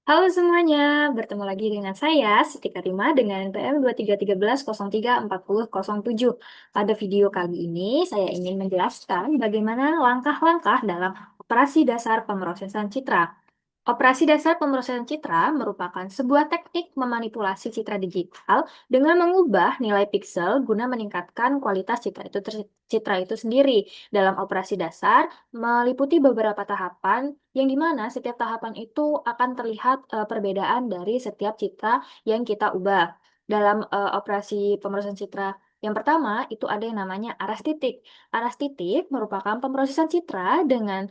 Halo semuanya, bertemu lagi dengan saya Siti Karima dengan NPM 2313034007. Pada video kali ini saya ingin menjelaskan bagaimana langkah-langkah dalam operasi dasar pemrosesan citra. Operasi dasar pemrosesan citra merupakan sebuah teknik memanipulasi citra digital dengan mengubah nilai piksel guna meningkatkan kualitas citra itu sendiri. Dalam operasi dasar meliputi beberapa tahapan yang dimana setiap tahapan itu akan terlihat perbedaan dari setiap citra yang kita ubah. Dalam operasi pemrosesan citra yang pertama itu ada yang namanya aras titik. Aras titik merupakan pemrosesan citra dengan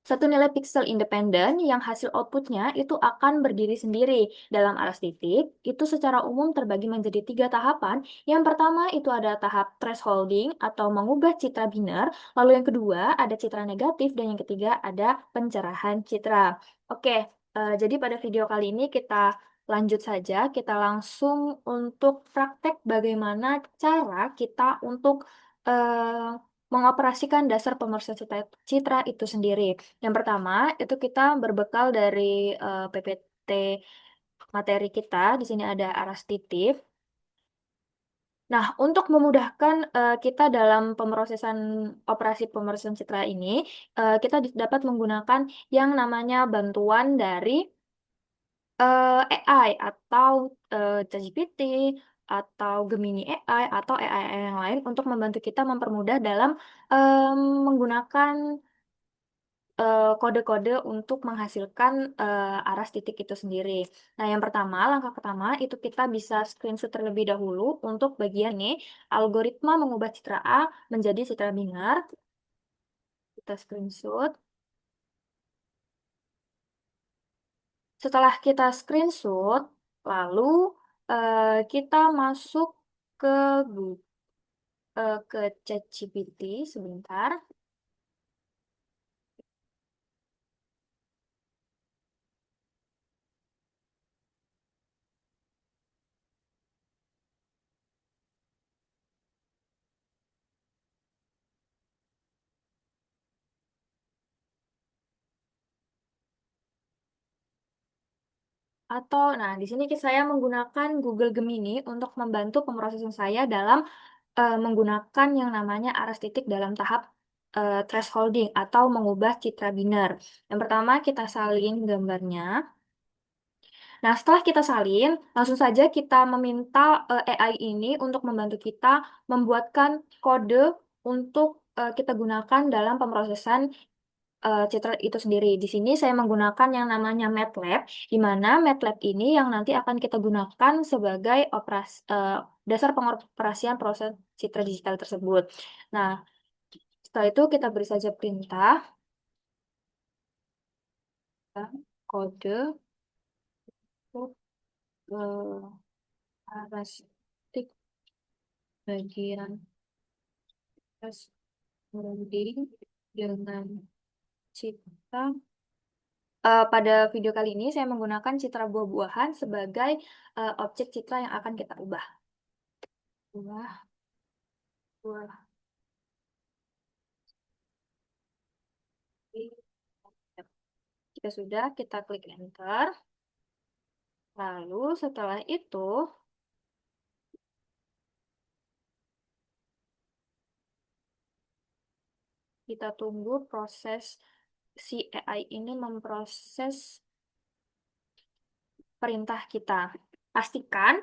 satu nilai piksel independen yang hasil outputnya itu akan berdiri sendiri. Dalam aras titik, itu secara umum terbagi menjadi tiga tahapan. Yang pertama itu ada tahap thresholding atau mengubah citra biner. Lalu yang kedua ada citra negatif dan yang ketiga ada pencerahan citra. Oke, jadi pada video kali ini kita lanjut saja. Kita langsung untuk praktek bagaimana cara kita untuk mengoperasikan dasar pemersatu citra itu sendiri. Yang pertama, itu kita berbekal dari PPT materi kita. Di sini ada aras titik. Nah, untuk memudahkan kita dalam pemrosesan operasi pemrosesan citra ini, kita dapat menggunakan yang namanya bantuan dari AI atau ChatGPT atau Gemini AI atau AI yang lain untuk membantu kita mempermudah dalam menggunakan kode-kode untuk menghasilkan aras titik itu sendiri. Nah, yang pertama, langkah pertama itu kita bisa screenshot terlebih dahulu untuk bagian nih, algoritma mengubah citra A menjadi citra bingar. Kita screenshot. Setelah kita screenshot, lalu kita masuk ke ke ChatGPT sebentar. Atau, nah, di sini saya menggunakan Google Gemini untuk membantu pemrosesan saya dalam menggunakan yang namanya aras titik dalam tahap thresholding atau mengubah citra biner. Yang pertama, kita salin gambarnya. Nah, setelah kita salin, langsung saja kita meminta AI ini untuk membantu kita membuatkan kode untuk kita gunakan dalam pemrosesan citra itu sendiri. Di sini saya menggunakan yang namanya MATLAB, di mana MATLAB ini yang nanti akan kita gunakan sebagai dasar pengoperasian proses citra digital tersebut. Nah, setelah itu kita beri saja perintah kode untuk aras tik bagian atas loading dengan citra. Pada video kali ini saya menggunakan citra buah-buahan sebagai objek citra yang akan kita ubah. Buah, buah. Jika sudah, kita klik enter. Lalu setelah itu, kita tunggu proses si AI ini memproses perintah kita. Pastikan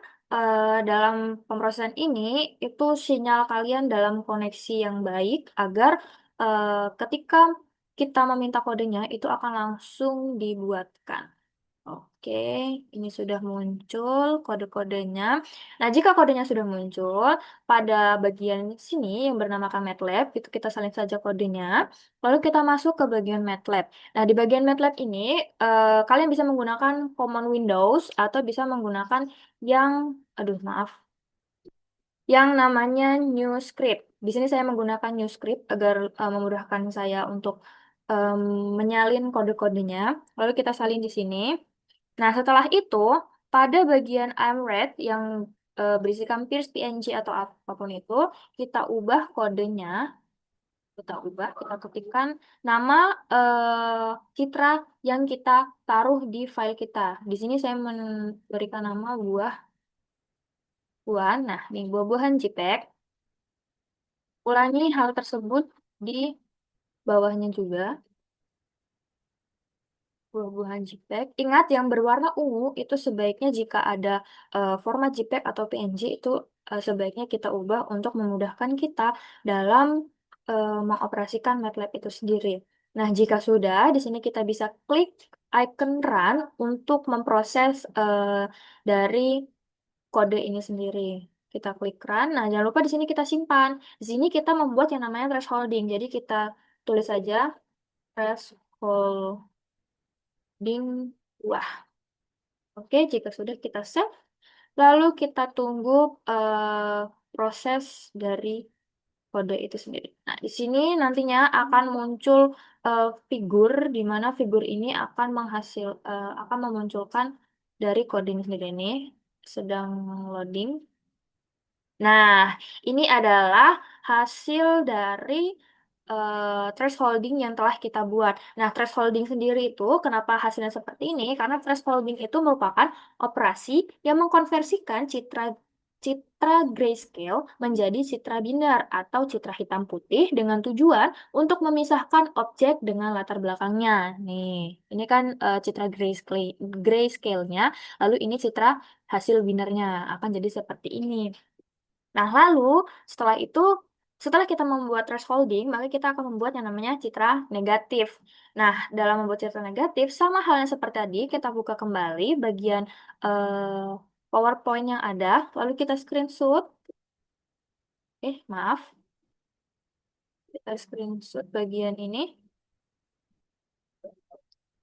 dalam pemrosesan ini itu sinyal kalian dalam koneksi yang baik agar ketika kita meminta kodenya itu akan langsung dibuatkan. Oke, ini sudah muncul kode-kodenya. Nah, jika kodenya sudah muncul, pada bagian sini yang bernamakan MATLAB, itu kita salin saja kodenya. Lalu kita masuk ke bagian MATLAB. Nah, di bagian MATLAB ini, kalian bisa menggunakan Command Windows atau bisa menggunakan yang, aduh maaf, yang namanya New Script. Di sini saya menggunakan New Script agar memudahkan saya untuk em, menyalin kode-kodenya. Lalu kita salin di sini. Nah, setelah itu, pada bagian IMRED yang berisikan Pierce PNG atau apapun itu, kita ubah kodenya Kita ubah, kita ketikkan nama citra yang kita taruh di file kita. Di sini saya memberikan nama buah-buahan. Nah, nih buah-buahan JPEG. Ulangi hal tersebut di bawahnya juga. Buah-buahan JPEG. Ingat yang berwarna ungu itu sebaiknya jika ada format JPEG atau PNG itu sebaiknya kita ubah untuk memudahkan kita dalam mengoperasikan MATLAB itu sendiri. Nah, jika sudah, di sini kita bisa klik icon run untuk memproses dari kode ini sendiri. Kita klik run. Nah, jangan lupa di sini kita simpan. Di sini kita membuat yang namanya thresholding. Jadi kita tulis saja threshold wah. Oke, jika sudah kita save, lalu kita tunggu proses dari kode itu sendiri. Nah, di sini nantinya akan muncul figur di mana figur ini akan memunculkan dari kode ini sendiri ini sedang loading. Nah, ini adalah hasil dari thresholding yang telah kita buat. Nah, thresholding sendiri itu kenapa hasilnya seperti ini? Karena thresholding itu merupakan operasi yang mengkonversikan citra grayscale menjadi citra binar atau citra hitam putih dengan tujuan untuk memisahkan objek dengan latar belakangnya. Nih, ini kan citra grayscale-nya, lalu ini citra hasil binarnya akan jadi seperti ini. Nah, lalu setelah itu, setelah kita membuat thresholding, maka kita akan membuat yang namanya citra negatif. Nah, dalam membuat citra negatif, sama halnya seperti tadi, kita buka kembali bagian PowerPoint yang ada, lalu kita screenshot. Maaf, kita screenshot bagian ini.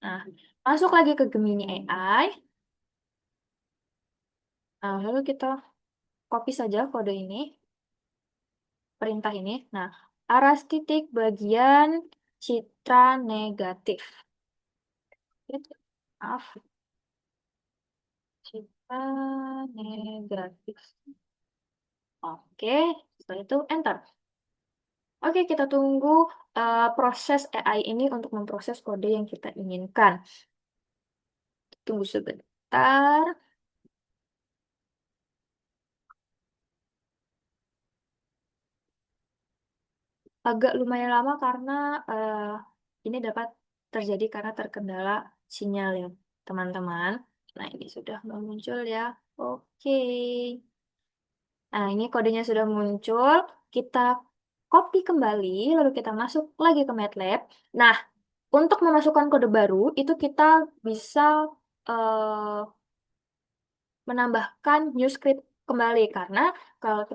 Nah, masuk lagi ke Gemini AI. Nah, lalu kita copy saja kode ini, perintah ini. Nah, aras titik bagian citra negatif. Maaf, citra negatif. Oke, setelah itu enter. Oke, kita tunggu proses AI ini untuk memproses kode yang kita inginkan. Tunggu sebentar. Agak lumayan lama karena ini dapat terjadi karena terkendala sinyal ya, teman-teman. Nah, ini sudah muncul ya. Oke. Nah, ini kodenya sudah muncul. Kita copy kembali, lalu kita masuk lagi ke MATLAB. Nah, untuk memasukkan kode baru, itu kita bisa eh, menambahkan new script kembali. Karena kalau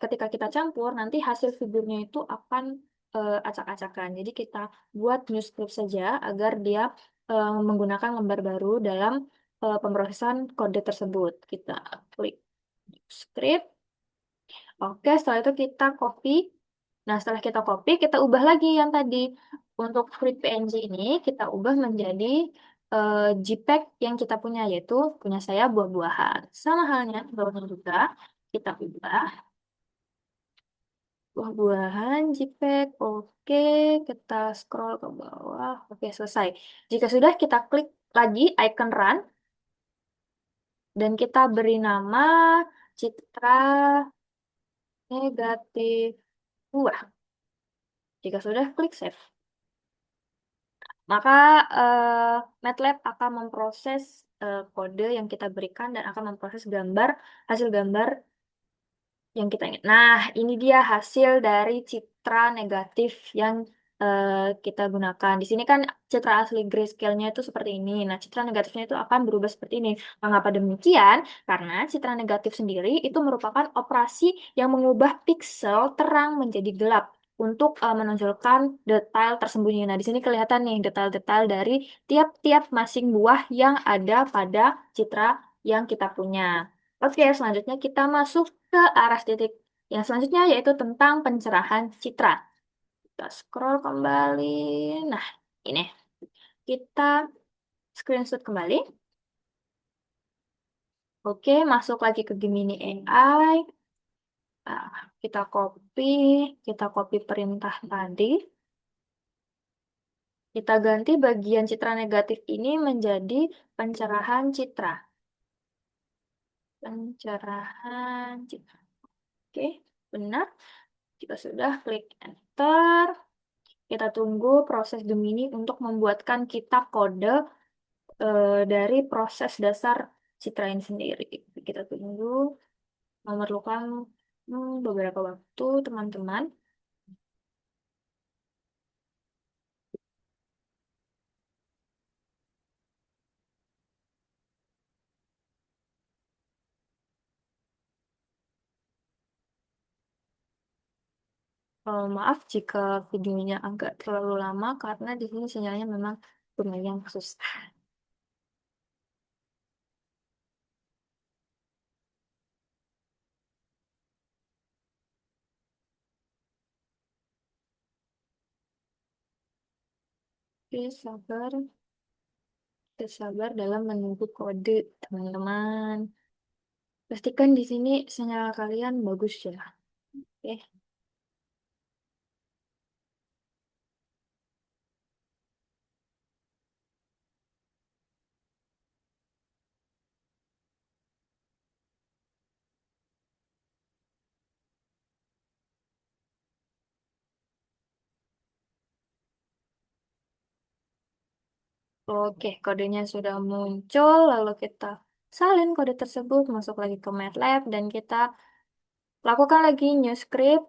ketika kita campur, nanti hasil figurnya itu akan acak-acakan. Jadi kita buat new script saja agar dia menggunakan lembar baru dalam pemrosesan kode tersebut. Kita klik new script. Oke, setelah itu kita copy. Nah, setelah kita copy, kita ubah lagi yang tadi. Untuk script PNG ini, kita ubah menjadi JPEG yang kita punya, yaitu punya saya buah-buahan. Sama halnya, bawahnya juga, kita ubah buah-buahan JPEG. Oke, kita scroll ke bawah. Oke, selesai. Jika sudah, kita klik lagi icon run, dan kita beri nama citra negatif buah. Jika sudah, klik save. Maka MATLAB akan memproses kode yang kita berikan dan akan memproses hasil gambar yang kita ingat. Nah, ini dia hasil dari citra negatif yang kita gunakan. Di sini kan citra asli grayscale-nya itu seperti ini. Nah, citra negatifnya itu akan berubah seperti ini. Mengapa demikian? Karena citra negatif sendiri itu merupakan operasi yang mengubah piksel terang menjadi gelap untuk menonjolkan detail tersembunyi. Nah, di sini kelihatan nih detail-detail dari tiap-tiap masing buah yang ada pada citra yang kita punya. Oke, selanjutnya kita masuk ke arah titik yang selanjutnya yaitu tentang pencerahan citra. Kita scroll kembali. Nah, ini kita screenshot kembali. Oke, masuk lagi ke Gemini AI. Nah, kita copy, kita copy perintah tadi. Kita ganti bagian citra negatif ini menjadi pencerahan citra. Pencerahan citra. Oke, benar. Kita sudah klik enter. Kita tunggu proses Gemini untuk membuatkan kita kode dari proses dasar citra ini sendiri. Kita tunggu, memerlukan beberapa waktu, teman-teman. Maaf jika videonya agak terlalu lama karena di sini sinyalnya memang lumayan susah. Oke, sabar. Kita sabar dalam menunggu kode, teman-teman. Pastikan di sini sinyal kalian bagus ya. Oke. Oke, kodenya sudah muncul, lalu kita salin kode tersebut, masuk lagi ke MATLAB, dan kita lakukan lagi new script.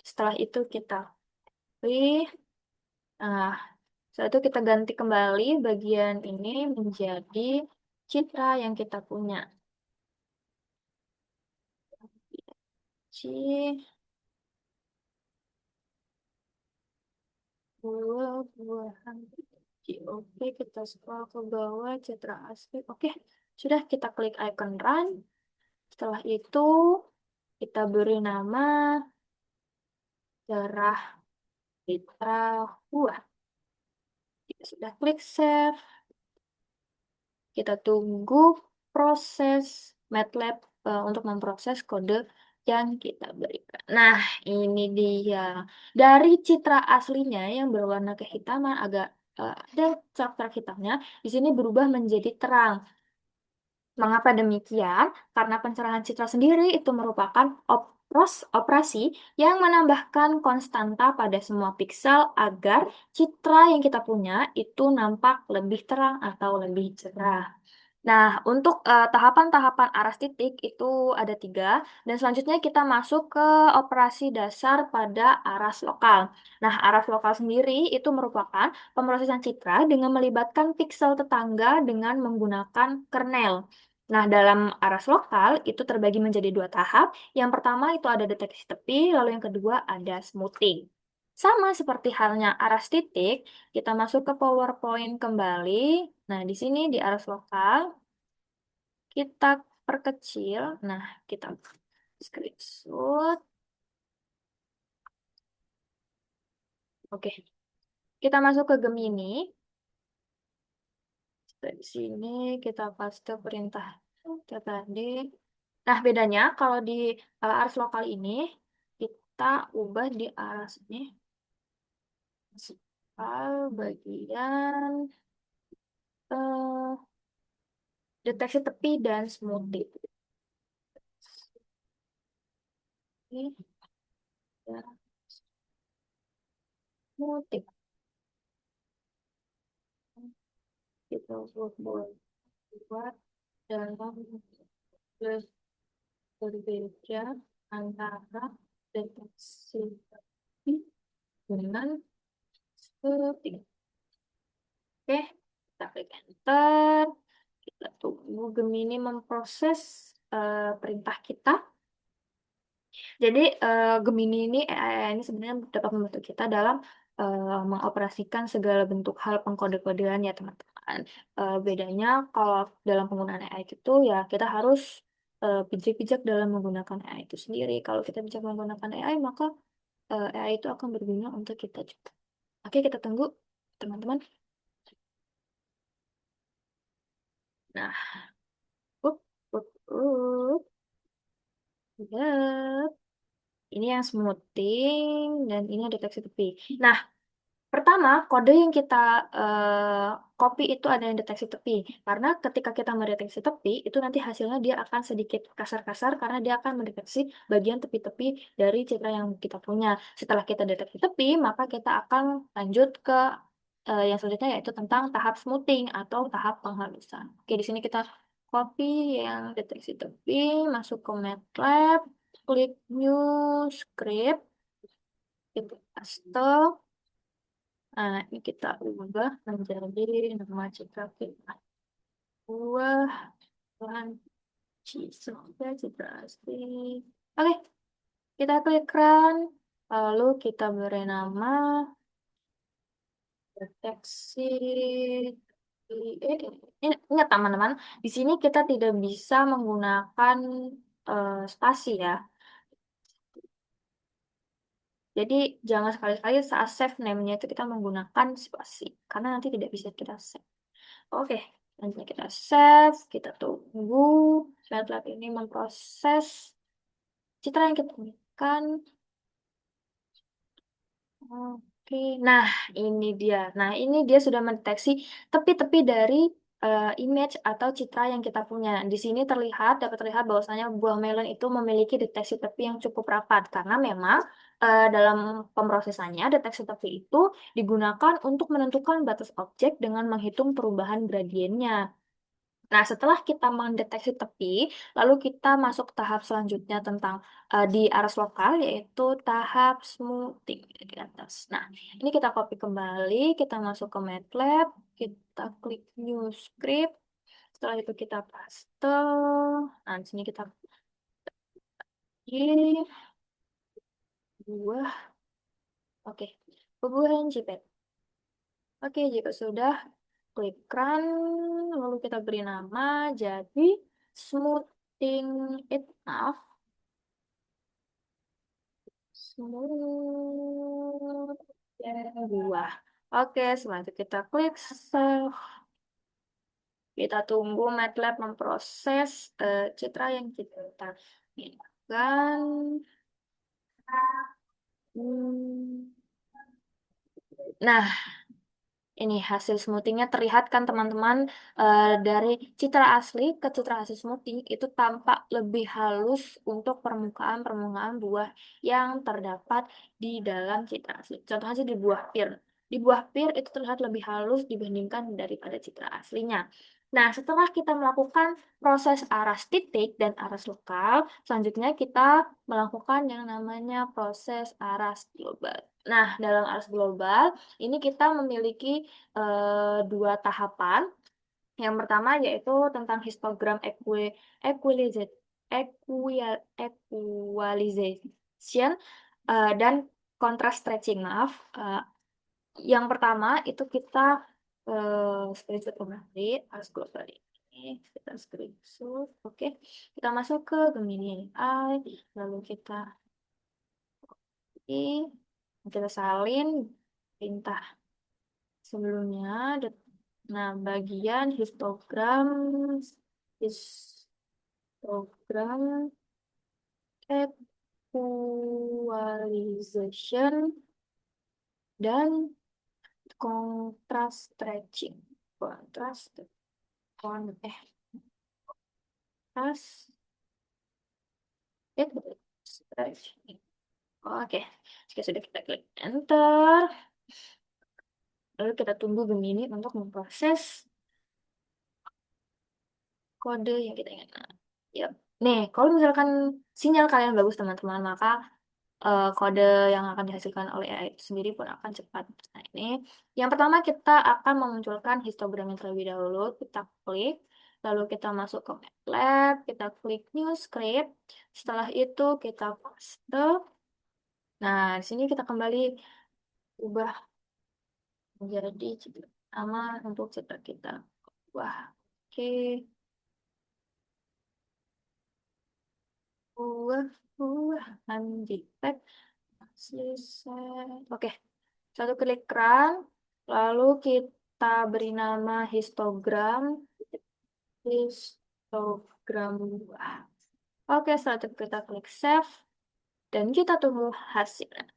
Setelah itu kita pilih. Nah, setelah itu kita ganti kembali bagian ini menjadi citra yang kita punya. C, buah-buahan. Oke, kita scroll ke bawah, citra asli. Oke, sudah kita klik icon run. Setelah itu, kita beri nama cerah citra buah. Kita sudah klik save. Kita tunggu proses MATLAB untuk memproses kode yang kita berikan. Nah, ini dia. Dari citra aslinya yang berwarna kehitaman agak ada corak-corak hitamnya, di sini berubah menjadi terang. Mengapa demikian? Karena pencerahan citra sendiri itu merupakan operasi yang menambahkan konstanta pada semua piksel agar citra yang kita punya itu nampak lebih terang atau lebih cerah. Nah, untuk tahapan-tahapan aras titik itu ada tiga, dan selanjutnya kita masuk ke operasi dasar pada aras lokal. Nah, aras lokal sendiri itu merupakan pemrosesan citra dengan melibatkan piksel tetangga dengan menggunakan kernel. Nah, dalam aras lokal itu terbagi menjadi dua tahap. Yang pertama itu ada deteksi tepi, lalu yang kedua ada smoothing. Sama seperti halnya aras titik, kita masuk ke PowerPoint kembali. Nah, di sini di aras lokal kita perkecil. Nah, kita screenshot. Oke, kita masuk ke Gemini. Di sini kita paste perintah tadi. Nah, bedanya kalau di aras lokal ini kita ubah di aras ini soal bagian eh, deteksi tepi dan smoothing. Ini ya, smoothing. Kita buat dalam berbeda antara deteksi tepi dengan smoothing. Oke, kita klik enter. Kita tunggu Gemini memproses perintah kita. Jadi Gemini ini AI ini sebenarnya dapat membantu kita dalam mengoperasikan segala bentuk hal pengkode-kodean ya teman-teman. Bedanya kalau dalam penggunaan AI itu ya kita harus bijak-bijak dalam menggunakan AI itu sendiri. Kalau kita bijak menggunakan AI maka AI itu akan berguna untuk kita juga. Oke, kita tunggu teman-teman. Nah, up, up, up. Ya. Ini yang smoothing dan ini yang deteksi tepi. Nah, pertama, kode yang kita copy itu ada yang deteksi tepi. Karena ketika kita mendeteksi tepi, itu nanti hasilnya dia akan sedikit kasar-kasar karena dia akan mendeteksi bagian tepi-tepi dari citra yang kita punya. Setelah kita deteksi tepi, maka kita akan lanjut ke yang selanjutnya yaitu tentang tahap smoothing atau tahap penghalusan. Oke, di sini kita copy yang deteksi tepi, masuk ke MATLAB, klik New Script, kita paste. Nah, ini kita ubah menjadi nama citra kita. Buah, bahan Cisoda, citra asli. Oke, kita klik run. Lalu kita beri nama deteksi. Ingat teman-teman, di sini kita tidak bisa menggunakan spasi ya. Jadi jangan sekali-kali saat save name-nya itu kita menggunakan spasi, karena nanti tidak bisa kita save. Oke, nanti kita save, kita tunggu MATLAB ini memproses citra yang kita inginkan. Oke, nah ini dia. Nah ini dia sudah mendeteksi tepi-tepi dari image atau citra yang kita punya. Di sini dapat terlihat bahwasanya buah melon itu memiliki deteksi tepi yang cukup rapat karena memang dalam pemrosesannya deteksi tepi itu digunakan untuk menentukan batas objek dengan menghitung perubahan gradiennya. Nah, setelah kita mendeteksi tepi, lalu kita masuk tahap selanjutnya tentang di aras lokal, yaitu tahap smoothing di atas. Nah, ini kita copy kembali, kita masuk ke MATLAB, kita klik New Script, setelah itu kita paste. Nah, di sini kita pilih buah, oke, buah JPEG. Oke, jika sudah, klik run, lalu kita beri nama, jadi smoothing it off. Smooth ya, buah. Oke, setelah itu kita klik save. Kita tunggu MATLAB memproses citra yang kita inginkan. Hmm. Nah, ini hasil smoothingnya terlihat kan teman-teman. Dari citra asli ke citra hasil smoothing itu tampak lebih halus untuk permukaan-permukaan buah yang terdapat di dalam citra asli. Contohnya aja di buah pir. Di buah pir itu terlihat lebih halus dibandingkan daripada citra aslinya. Nah, setelah kita melakukan proses aras titik dan aras lokal, selanjutnya kita melakukan yang namanya proses aras global. Nah, dalam aras global ini kita memiliki dua tahapan. Yang pertama yaitu tentang histogram equalization, equalization dan contrast stretching. Maaf. Yang pertama itu kita screenshot kembali harus global ini. Kita screenshot. Oke. Kita masuk ke Gemini AI. Lalu kita salin perintah sebelumnya. Nah, bagian histogram equalization dan contrast stretching. Contrast, con, contrast, stretching. Oke, jika sudah kita klik enter, lalu kita tunggu Gemini untuk memproses kode yang kita inginkan. Yap. Nih, kalau misalkan sinyal kalian bagus teman-teman, maka kode yang akan dihasilkan oleh AI itu sendiri pun akan cepat. Nah, ini yang pertama kita akan memunculkan histogramnya terlebih dahulu. Kita klik, lalu kita masuk ke MATLAB, kita klik New Script. Setelah itu kita paste. Nah, di sini kita kembali ubah menjadi citra nama untuk citra kita. Wah, oke. Buah, buah, undetect, selesai. Oke, satu klik run, lalu kita beri nama histogram buah. Oke, setelah itu kita klik save. Dan kita tunggu hasilnya.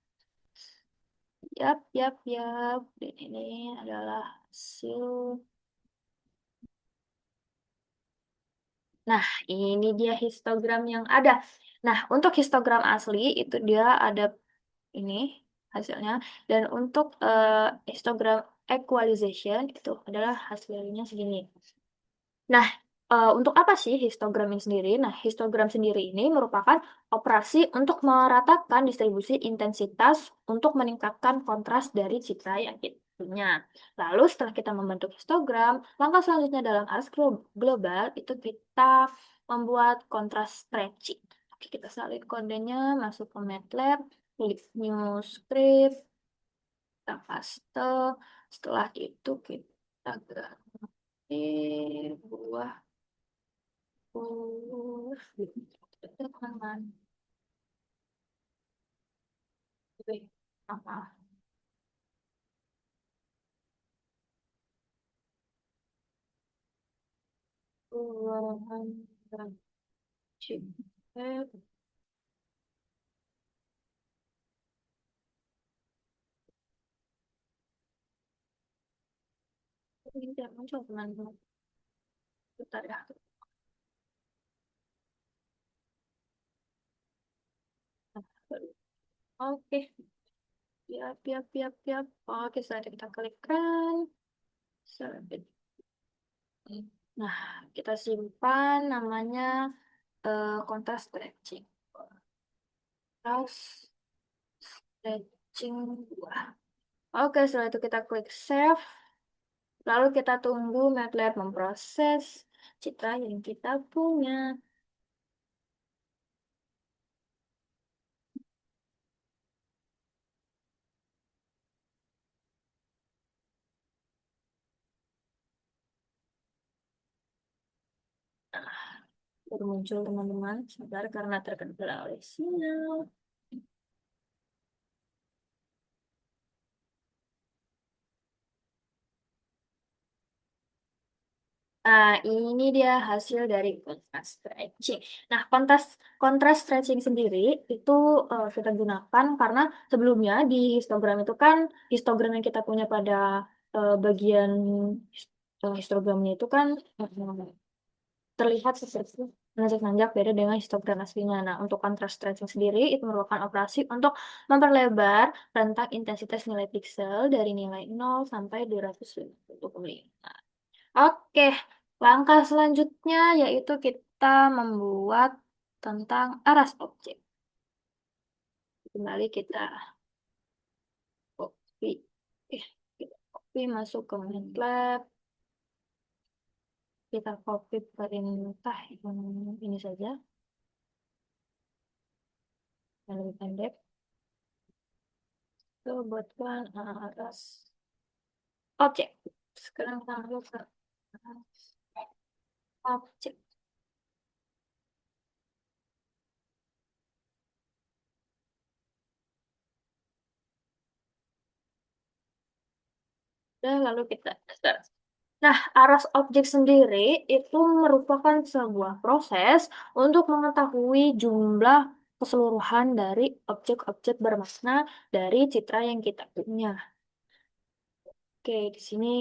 Yap, yap, yap. Dan ini adalah hasil. Nah, ini dia histogram yang ada. Nah, untuk histogram asli itu dia ada ini hasilnya. Dan untuk histogram equalization itu adalah hasilnya segini. Nah, untuk apa sih histogram ini sendiri? Nah, histogram sendiri ini merupakan operasi untuk meratakan distribusi intensitas untuk meningkatkan kontras dari citra yang kita punya. Lalu setelah kita membentuk histogram, langkah selanjutnya dalam ars global itu kita membuat kontras stretching. Oke, kita salin kodenya, masuk ke MATLAB, klik new script, kita paste. Setelah itu kita ganti buah teman apa keluaran wajib tidak muncul teman bentar ya. Oke, siap, siap, siap, siap. Oke, setelah itu kita klikkan submit. Nah, kita simpan namanya kontras stretching. Kontras stretching 2. Oke, setelah itu kita klik save. Lalu kita tunggu MATLAB memproses citra yang kita punya. Baru muncul teman-teman, sebentar karena terkendala oleh sinyal. Nah, ini dia hasil dari kontras stretching. Nah, kontras stretching sendiri itu kita gunakan karena sebelumnya di histogram itu kan histogram yang kita punya pada bagian histogramnya itu kan terlihat seperti nanjak-nanjak beda dengan histogram aslinya. Nah, untuk kontras stretching sendiri itu merupakan operasi untuk memperlebar rentang intensitas nilai piksel dari nilai 0 sampai 255. Oke, langkah selanjutnya yaitu kita membuat tentang aras objek. Kembali kita copy, kita copy masuk ke MATLAB, kita copy perintah yang ini saja, yang lebih pendek. Kita buatkan aras objek. Sekarang kita masuk ke aras objek. Dan lalu kita start. Nah, aras objek sendiri itu merupakan sebuah proses untuk mengetahui jumlah keseluruhan dari objek-objek bermakna dari citra yang kita punya. Oke, di sini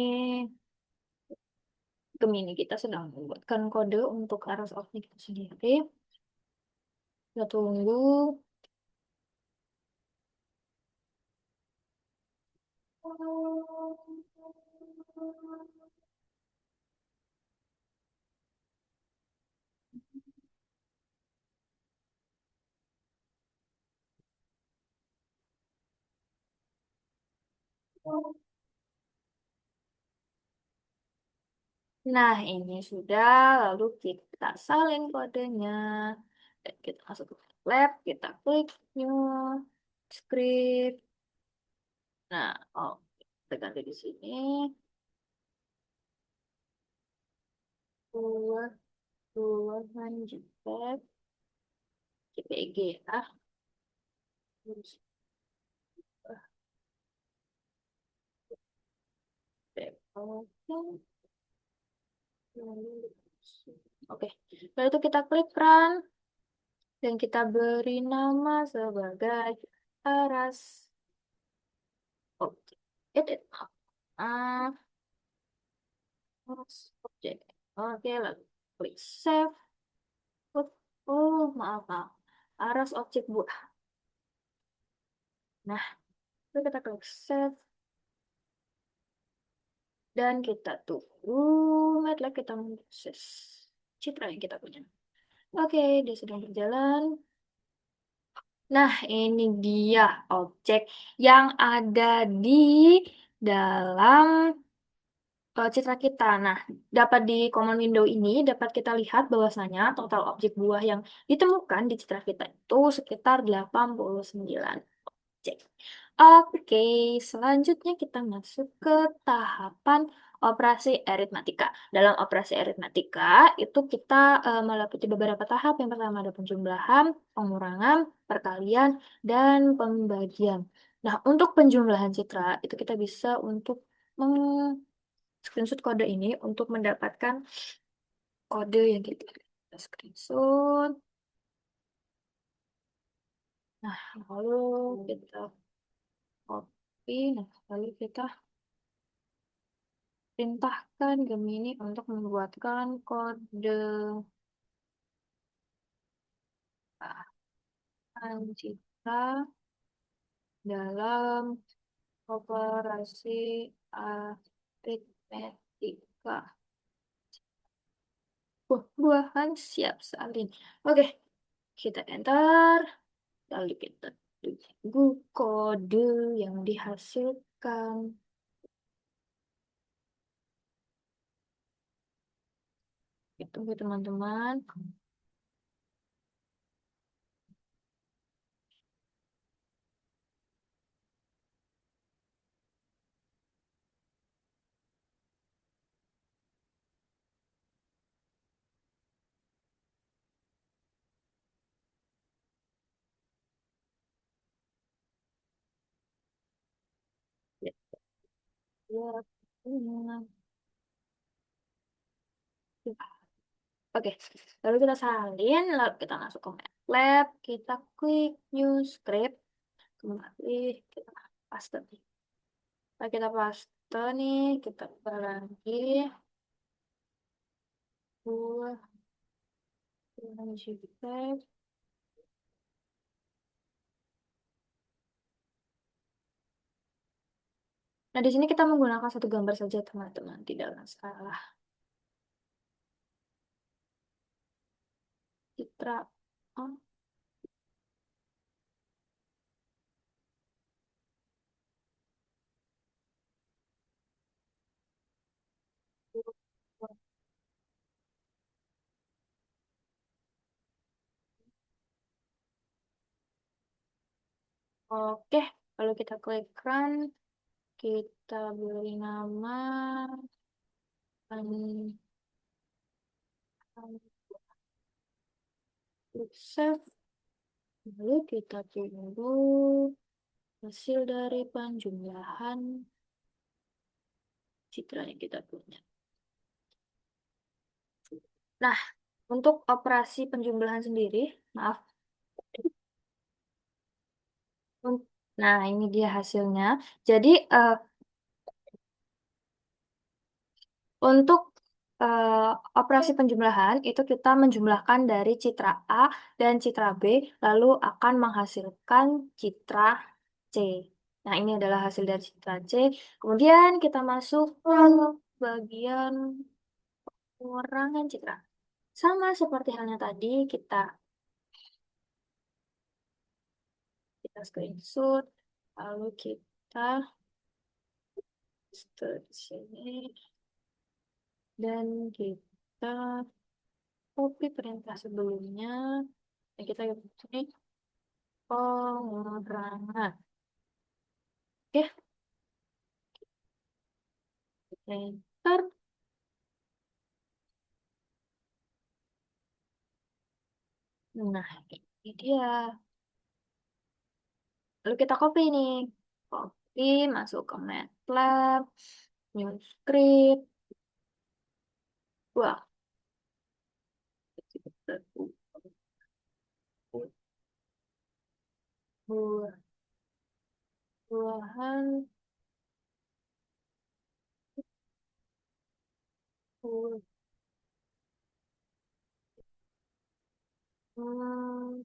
Gemini kita sedang membuatkan kode untuk aras objek itu sendiri. Kita tunggu. Nah, ini sudah. Lalu kita salin kodenya. Dan kita masuk ke lab, kita klik new script. Nah, oh, kita ganti di sini. Keluar, keluaran JPEG, JPG ya. Terus, oke. Oke, lalu itu kita klik run. Dan kita beri nama sebagai aras objek. Edit. Ah, aras objek. Oke, lalu klik save. Oh, oh, maaf, maaf. Aras objek buah. Nah, lalu kita klik save. Dan kita tunggu. MATLAB kita memproses citra yang kita punya. Oke, dia sedang berjalan. Nah, ini dia objek yang ada di dalam citra kita. Nah, dapat di command window ini dapat kita lihat bahwasanya total objek buah yang ditemukan di citra kita itu sekitar 89 objek. Oke, selanjutnya kita masuk ke tahapan operasi aritmatika. Dalam operasi aritmatika itu kita meliputi beberapa tahap. Yang pertama ada penjumlahan, pengurangan, perkalian, dan pembagian. Nah, untuk penjumlahan citra itu kita bisa untuk screenshot kode ini untuk mendapatkan kode yang kita screenshot. Nah, lalu kita copy. Nah, lalu kita perintahkan Gemini untuk membuatkan kode bahan citra dalam operasi aritmetika. Buah-buahan siap salin. Oke, kita enter. Lalu kita tunggu kode yang dihasilkan. Tunggu teman-teman. Ya, ya. Oke, lalu kita salin, lalu kita masuk ke MATLAB, kita klik New Script, kembali kita paste. Nah, kita paste nih, kita buka lagi, buah, JPEG. Nah, di sini kita menggunakan satu gambar saja, teman-teman, tidak masalah. Citra. Oh, oke, lalu kita klik Run, kita beri nama, klik Save, lalu kita tunggu hasil dari penjumlahan citra yang kita punya. Nah, untuk operasi penjumlahan sendiri, maaf. Nah, ini dia hasilnya. Jadi, untuk eh, operasi penjumlahan itu kita menjumlahkan dari citra A dan citra B, lalu akan menghasilkan citra C. Nah, ini adalah hasil dari citra C. Kemudian kita masuk ke bagian pengurangan citra. Sama seperti halnya tadi, kita screenshot, lalu kita paste di sini, dan kita copy perintah sebelumnya. Dan kita ini pengurangan. Oke, enter. Nah, ini dia. Lalu kita copy nih. Copy, masuk ke MATLAB, new script. Wah, buah-buahan, buah,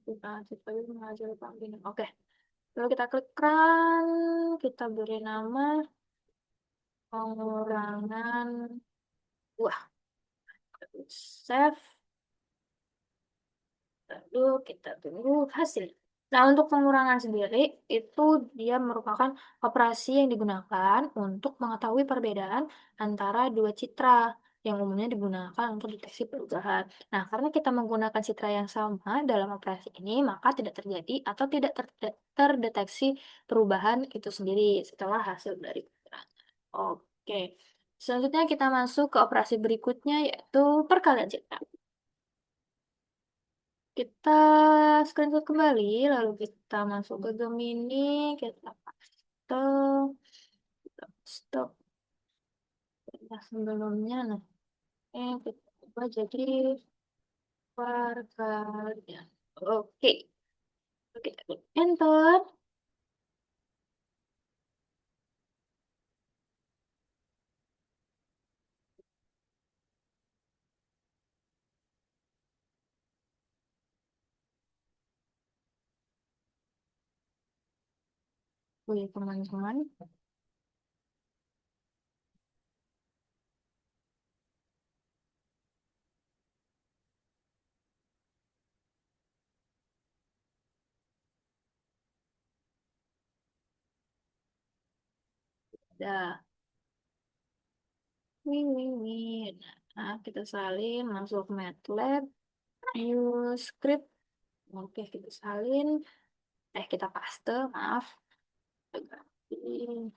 kita ciptain menghasil panggilan. Oke, lalu kita klik run, kita beri nama pengurangan buah. Save. Lalu kita tunggu hasil. Nah, untuk pengurangan sendiri, itu dia merupakan operasi yang digunakan untuk mengetahui perbedaan antara dua citra yang umumnya digunakan untuk deteksi perubahan. Nah, karena kita menggunakan citra yang sama dalam operasi ini, maka tidak terjadi atau tidak terdeteksi perubahan itu sendiri setelah hasil dari pengurangan. Oke. Selanjutnya kita masuk ke operasi berikutnya, yaitu perkalian citra. Kita screenshot kembali, lalu kita masuk ke Gemini, kita paste, stop yang sebelumnya. Nah, kita ubah jadi perkalian. Oke, kita klik enter. Wih, teman-teman, dah. Wih, wih, wih. Nah, kita salin, masuk MATLAB, use script. Oke, kita salin. Kita paste, maaf. Ganti.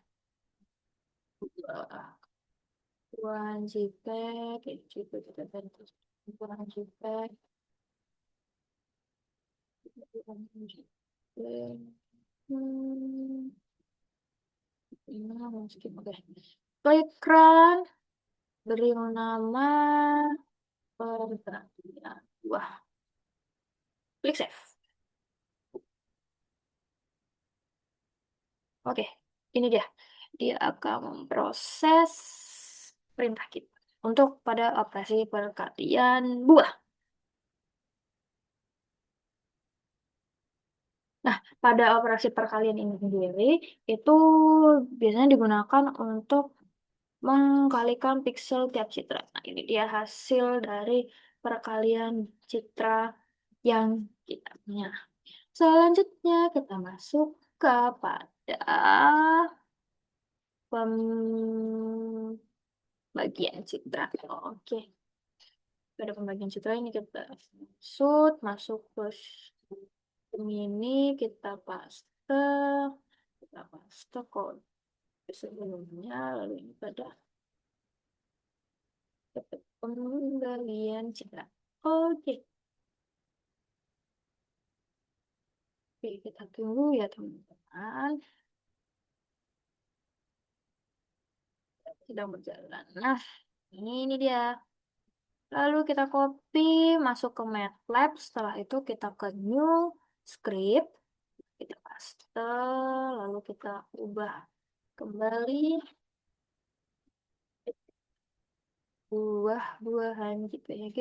Ukuran JPEG, JPEG kita ganti ukuran JPEG, ukuran JPEG. Hmm, ini mau skip, oke. Klik run, beri nama pertanyaan. Wah, klik save. Oke, ini dia. Dia akan memproses perintah kita untuk pada operasi perkalian buah. Nah, pada operasi perkalian ini sendiri, itu biasanya digunakan untuk mengkalikan piksel tiap citra. Nah, ini dia hasil dari perkalian citra yang kita punya. Selanjutnya kita masuk kepada pembagian citra. Oke, pada pembagian citra ini kita masuk ke ini, kita paste kode sebelumnya, lalu ini pada pembagian citra. Oke. Oke, kita tunggu ya teman-teman. Sedang berjalan. Nah, ini dia. Lalu kita copy, masuk ke MATLAB. Setelah itu kita ke New Script. Kita paste, lalu kita ubah kembali buah-buahan JPG.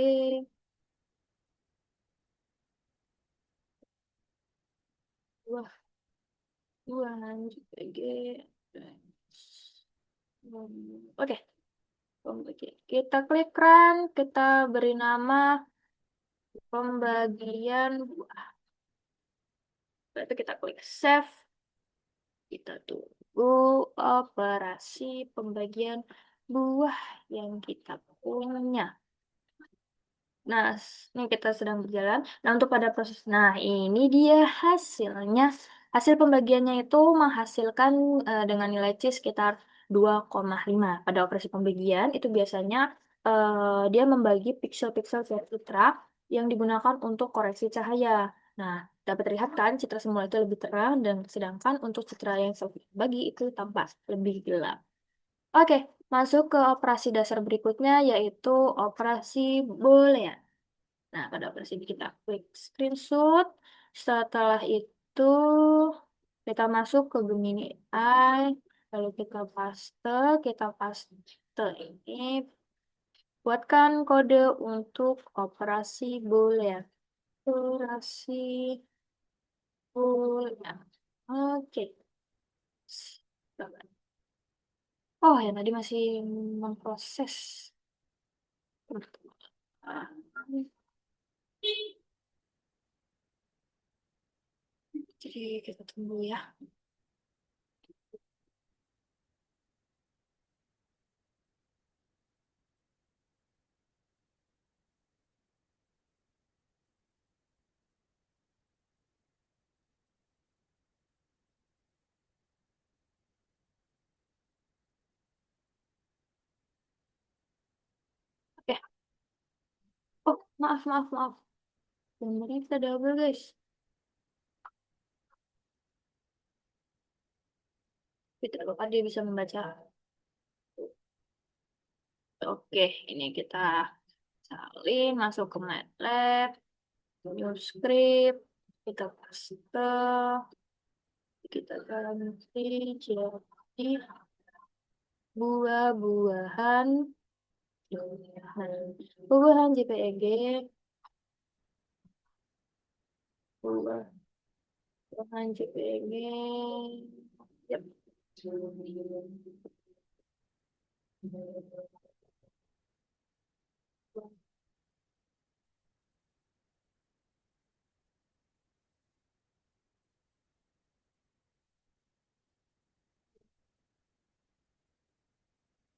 Buah-buahan JPG. Oke, kita klik run, kita beri nama pembagian buah. Berarti kita klik save, kita tunggu operasi pembagian buah yang kita punya. Nah, ini kita sedang berjalan. Nah, untuk pada proses, nah ini dia hasilnya. Hasil pembagiannya itu menghasilkan dengan nilai C sekitar 2,5. Pada operasi pembagian itu biasanya dia membagi piksel-piksel citra yang digunakan untuk koreksi cahaya. Nah, dapat terlihat kan citra semula itu lebih terang dan sedangkan untuk citra yang bagi itu tampak lebih gelap. Oke, masuk ke operasi dasar berikutnya yaitu operasi boolean. Nah, pada operasi ini kita klik screenshot. Setelah itu Kita masuk ke Gemini AI, lalu kita paste ini, buatkan kode untuk operasi boolean. Operasi boolean. Oke. Oh, yang tadi masih memproses. Jadi kita tunggu ya. Oke. Oh, maaf, maaf, maaf. Sebenarnya kita double, guys. Tidak lupa dia bisa membaca. Oke, ini kita salin, masuk ke MATLAB, new script, kita paste, kita ganti jadi buah-buahan, nah, buah-buahan JPEG, buah-buahan JPEG, yep.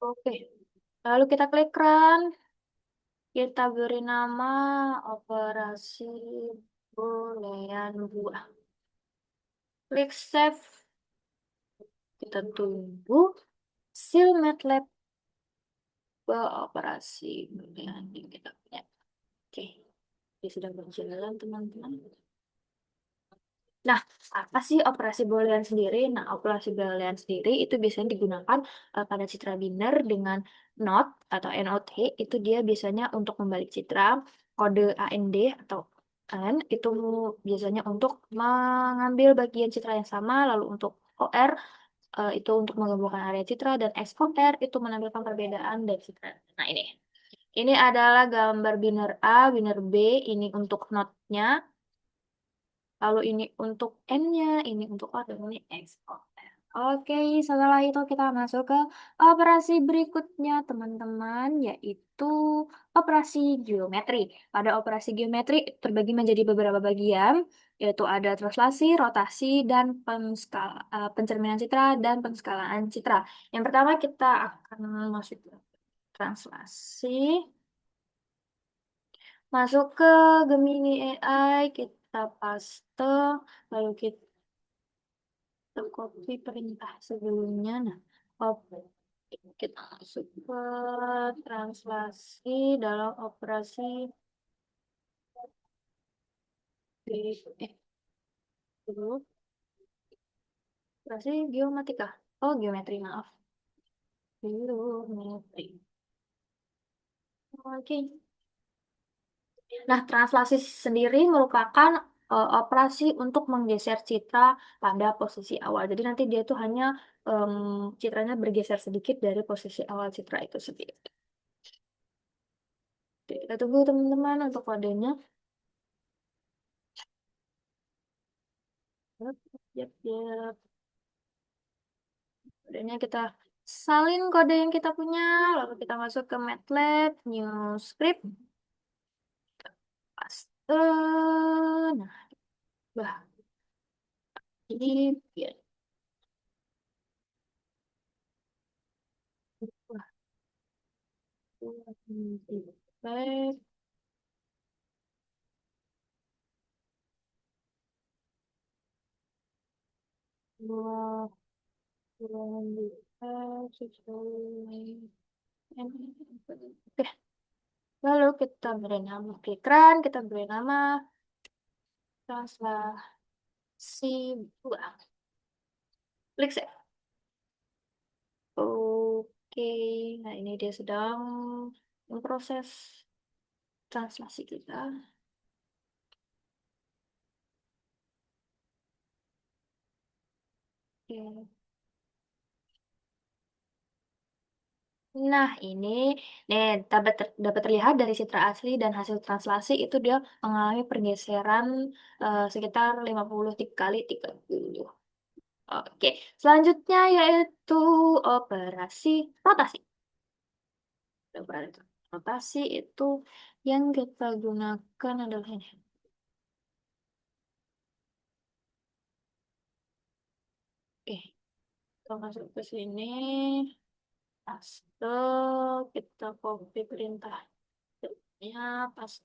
Oke, lalu kita klik run, kita beri nama operasi boolean buah. Klik save, kita tunggu hasil MATLAB operasi boolean yang kita punya. Oke, dia sudah berjalan teman-teman. Nah, apa sih operasi boolean sendiri? Nah, operasi boolean sendiri itu biasanya digunakan pada citra biner dengan not atau NOT. Itu dia biasanya untuk membalik citra. Kode AND atau AND itu biasanya untuk mengambil bagian citra yang sama. Lalu untuk OR itu untuk menggabungkan area citra. Dan XOR itu menampilkan perbedaan dari citra. Nah, ini. Ini adalah gambar biner A, biner B. Ini untuk not-nya. Lalu ini untuk N-nya, ini untuk O, dan ini X, O, R. Oke, setelah itu kita masuk ke operasi berikutnya, teman-teman, yaitu operasi geometri. Pada operasi geometri terbagi menjadi beberapa bagian, yaitu ada translasi, rotasi, dan pencerminan citra, dan penskalaan citra. Yang pertama kita akan masuk ke translasi. Masuk ke Gemini AI, kita paste, lalu kita copy perintah sebelumnya. Nah, oke, kita masuk ke translasi dalam operasi dulu, operasi geomatika. Oh, geometri, maaf. Geometri. Oke. Nah, translasi sendiri merupakan operasi untuk menggeser citra pada posisi awal. Jadi nanti dia tuh hanya em, citranya bergeser sedikit dari posisi awal citra itu sendiri. Oke, kita tunggu teman-teman untuk kodenya. Yap, yap, yap. Kodenya kita salin kode yang kita punya, lalu kita masuk ke MATLAB, new script, paste. Nah, bah, ini biar wah, baik, dua, kurang bisa, sesuai. Oke, lalu kita beri nama klik run, kita beri nama translasi buah. Klik save. Oke, nah ini dia sedang memproses translasi kita. Oke. Nah, ini nih dapat terlihat dari citra asli dan hasil translasi itu dia mengalami pergeseran sekitar 50 kali 30. Oke, selanjutnya yaitu operasi rotasi. Operasi rotasi itu yang kita gunakan adalah ini. Oke, kita masuk ke sini. Paste, kita copy perintahnya, paste,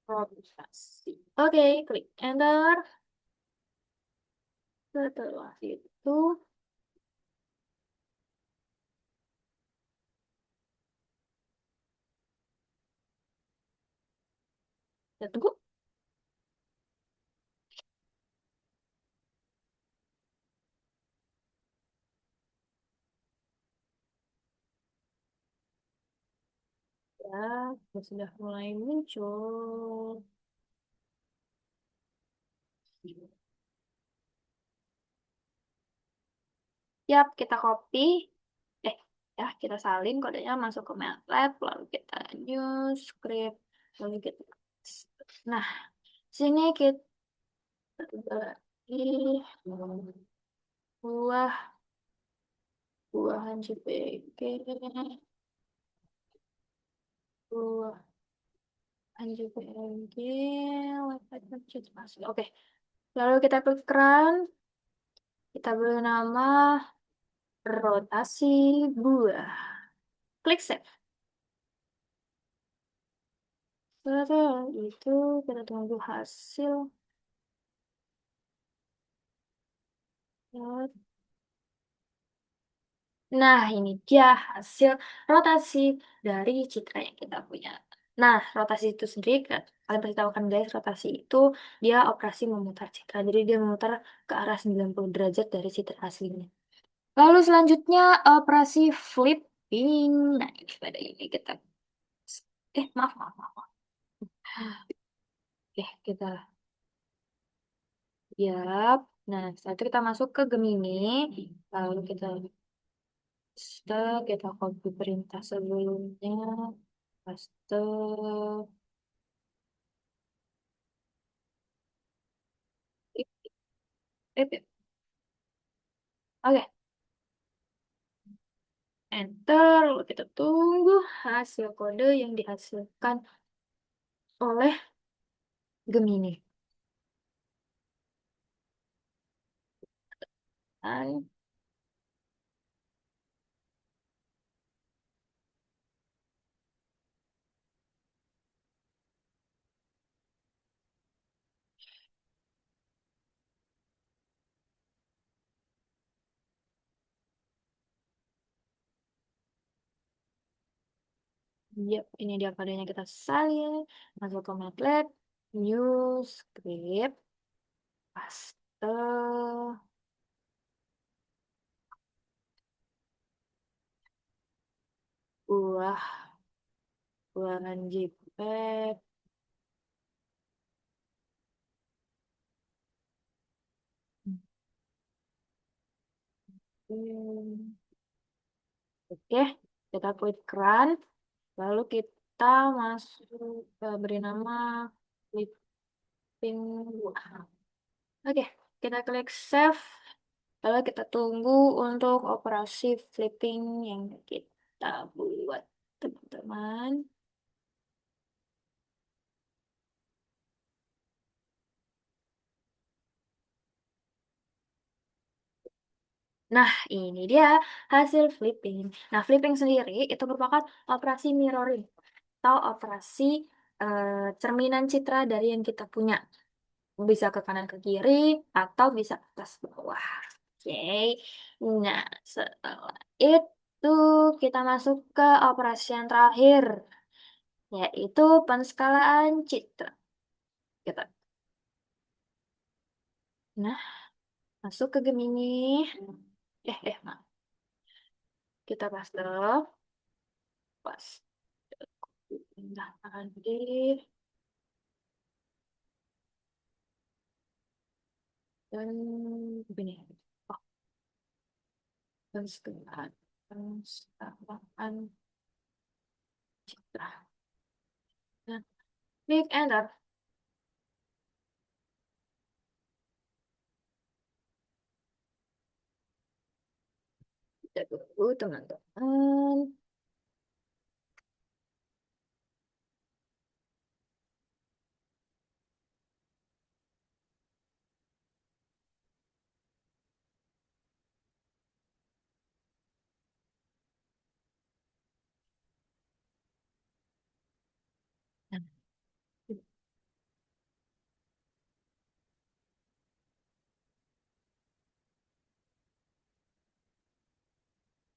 rotasi. Oke, klik enter. Setelah itu, kita tunggu. Ya, sudah mulai muncul. Siap, kita copy. Eh, ya, kita salin kodenya masuk ke MATLAB, lalu kita new script, lalu kita. Nah, sini kita bagi buah buahan JPG, buahan JPG, website purchase masuk. Oke, lalu kita klik run, kita beri nama rotasi buah. Klik save. Setelah itu kita tunggu hasil. Nah, ini dia hasil rotasi dari citra yang kita punya. Nah, rotasi itu sendiri, kalian pasti tahu kan guys, rotasi itu dia operasi memutar citra. Jadi dia memutar ke arah 90 derajat dari citra aslinya. Lalu selanjutnya operasi flipping. Nah, ini pada ini kita. Maaf, maaf, maaf, maaf. Kita siap. Nah, setelah itu kita masuk ke Gemini. Lalu kita copy perintah sebelumnya. Paste. Oke, enter. Lalu kita tunggu hasil kode yang dihasilkan oleh Gemini. Dan, yep, ini dia kodenya kita salin. Masuk ke Matlet, new script, paste, buah, buahan JPEG. Oke, kita klik run. Lalu kita masuk beri nama flipping buah. Oke, kita klik save. Lalu kita tunggu untuk operasi flipping yang kita buat, teman-teman. Nah, ini dia hasil flipping. Nah, flipping sendiri itu merupakan operasi mirroring atau operasi eh, cerminan citra dari yang kita punya. Bisa ke kanan ke kiri atau bisa ke atas bawah. Oke. Nah, setelah itu kita masuk ke operasi yang terakhir, yaitu penskalaan citra. Kita, nah, masuk ke Gemini. Maaf. Kita paste, pindahkan di. Dan begini. Oh, penskerjaan citra. Nah, klik enter. Kita tunggu teman-teman. Nah,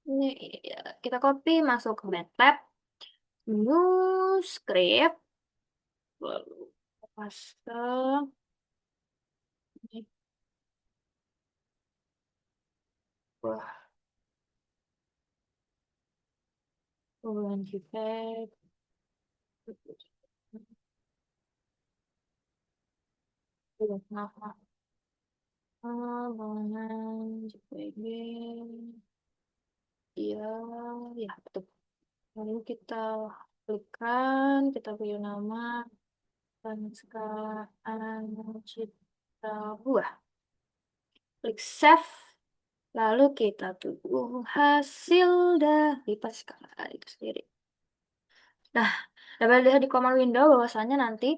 ini kita copy masuk ke MATLAB, new script, lalu paste. Wah, ulang JPEG. Maaf, maaf. Bangunan JPG. Iya, ya betul. Lalu kita klikkan, kita beri nama Peniskaan Cipta Buah. Klik save, lalu kita tunggu hasil dari Pascal itu sendiri. Nah, dapat dilihat di command window bahwasannya nanti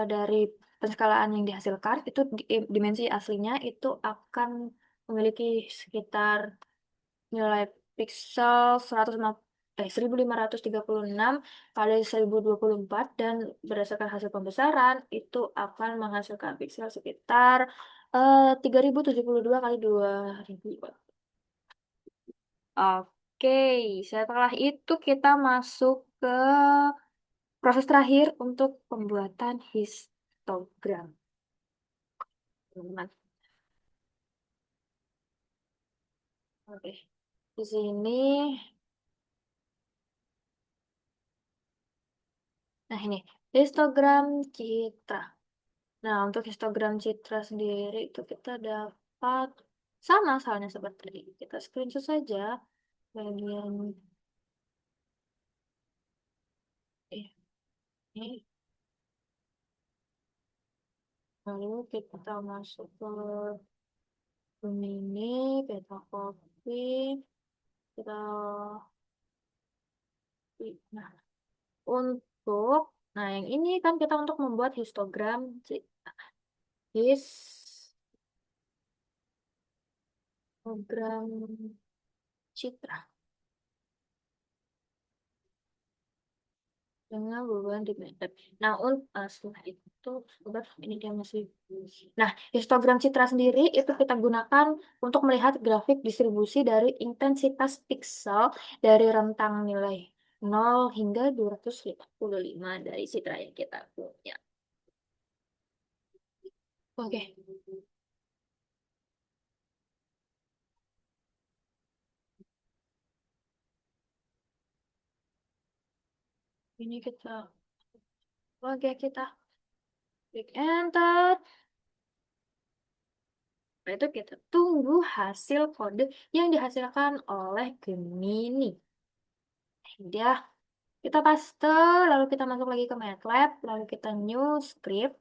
dari penskalaan yang dihasilkan itu dimensi aslinya itu akan memiliki sekitar nilai pixel 1536 kali 1024 dan berdasarkan hasil pembesaran itu akan menghasilkan pixel sekitar 3072 kali 2000. Oke, setelah itu kita masuk ke proses terakhir untuk pembuatan histogram. Teman-teman. Oke, di sini, nah ini histogram citra. Nah, untuk histogram citra sendiri itu kita dapat sama soalnya seperti tadi. Kita screenshot saja bagian ini. Lalu kita masuk ke ini, kita copy, kita nah untuk nah yang ini kan kita untuk membuat histogram histogram citra dengan beban di meter. Nah, setelah itu, udah ini dia masih. Nah, histogram citra sendiri itu kita gunakan untuk melihat grafik distribusi dari intensitas piksel dari rentang nilai 0 hingga 255 dari citra yang kita punya. Oke, ini kita klik enter. Nah, itu kita tunggu hasil kode yang dihasilkan oleh Gemini. Dia kita paste, lalu kita masuk lagi ke MATLAB, lalu kita new script.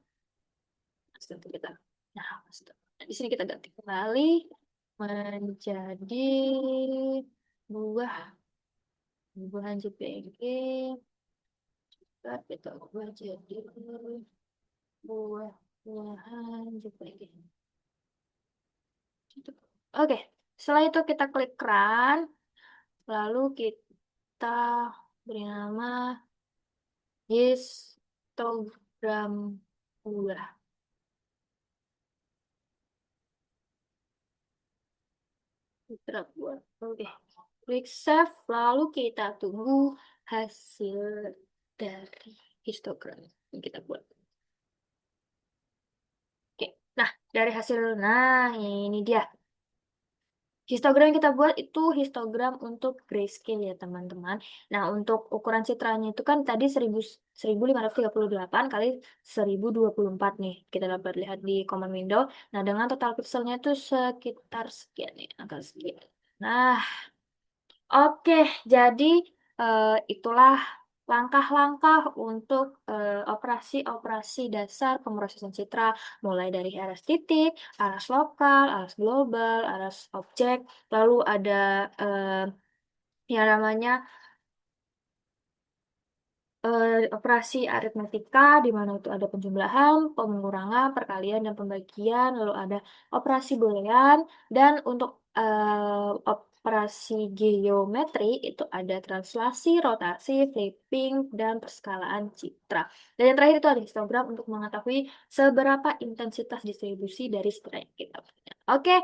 Paste kita. Nah, paste. Nah, di sini kita ganti kembali menjadi buah buahan JPG. Kita ubah jadi buah-buahan JPG. Oke, setelah itu kita klik run, lalu kita beri nama histogram buah. Putra buat. Oke. Klik save, lalu kita tunggu hasil dari histogram yang kita buat. Oke. Nah, dari hasil, nah ini dia Histogram yang kita buat itu histogram untuk grayscale ya teman-teman. Nah untuk ukuran citranya itu kan tadi 1538 kali 1024 nih. Kita dapat lihat di command window. Nah dengan total pixelnya itu sekitar sekian nih, angka sekian. Nah oke, jadi itulah langkah-langkah untuk operasi-operasi dasar pemrosesan citra, mulai dari aras titik, aras lokal, aras global, aras objek, lalu ada yang namanya operasi aritmetika, di mana itu ada penjumlahan, pengurangan, perkalian, dan pembagian, lalu ada operasi boolean, dan untuk operasi geometri itu ada translasi, rotasi, flipping, dan perskalaan citra. Dan yang terakhir itu ada histogram untuk mengetahui seberapa intensitas distribusi dari citra yang kita punya. Oke,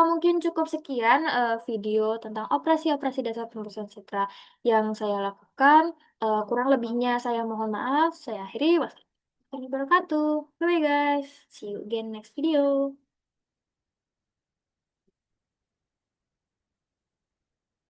mungkin cukup sekian video tentang operasi-operasi dasar pemrosesan citra yang saya lakukan. Kurang lebihnya saya mohon maaf. Saya akhiri. Wassalamualaikum warahmatullahi wabarakatuh. Bye guys. See you again next video.